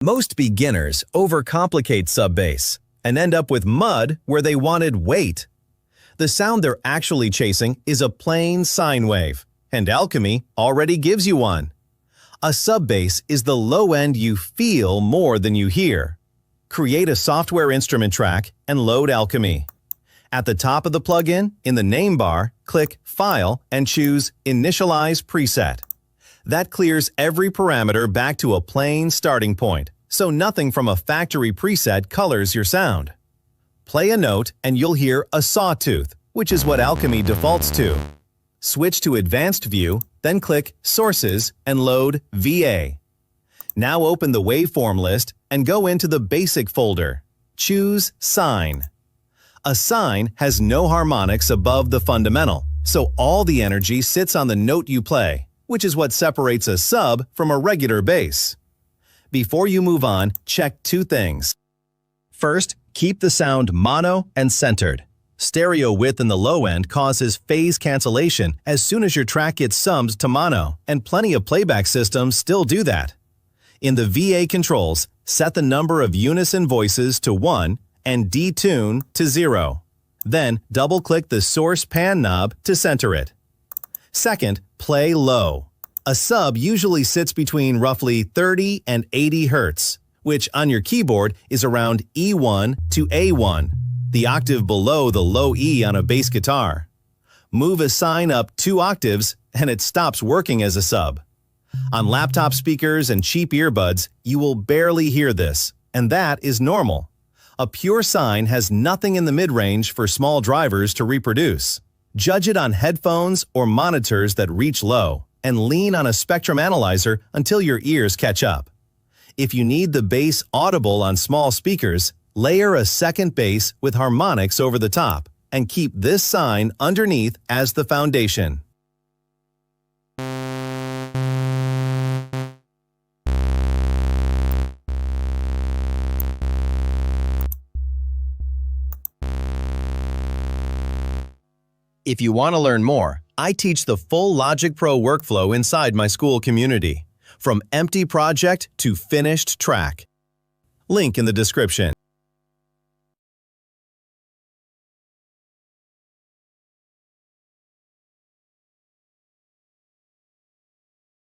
Most beginners overcomplicate sub-bass and end up with mud where they wanted weight. The sound they're actually chasing is a plain sine wave, and Alchemy already gives you one. A sub-bass is the low end you feel more than you hear. Create a software instrument track and load Alchemy. At the top of the plugin, in the name bar, click File and choose Initialize Preset. That clears every parameter back to a plain starting point, so nothing from a factory preset colors your sound. Play a note and you'll hear a sawtooth, which is what Alchemy defaults to. Switch to Advanced View, then click Sources and load VA. Now open the waveform list and go into the Basic folder. Choose Sine. A sine has no harmonics above the fundamental, so all the energy sits on the note you play, which is what separates a sub from a regular bass. Before you move on, check two things. First, keep the sound mono and centered. Stereo width in the low end causes phase cancellation as soon as your track gets summed to mono, and plenty of playback systems still do that. In the VA controls, set the number of unison voices to 1 and detune to 0. Then, double-click the source pan knob to center it. Second, play low. A sub usually sits between roughly 30 and 80 Hz, which on your keyboard is around E1 to A1, the octave below the low E on a bass guitar. Move a sine up 2 octaves and it stops working as a sub. On laptop speakers and cheap earbuds, you will barely hear this, and that is normal. A pure sine has nothing in the mid-range for small drivers to reproduce. Judge it on headphones or monitors that reach low, and lean on a spectrum analyzer until your ears catch up. If you need the bass audible on small speakers, layer a second bass with harmonics over the top, and keep this sine underneath as the foundation. If you want to learn more, I teach the full Logic Pro workflow inside my school community, from empty project to finished track. Link in the description.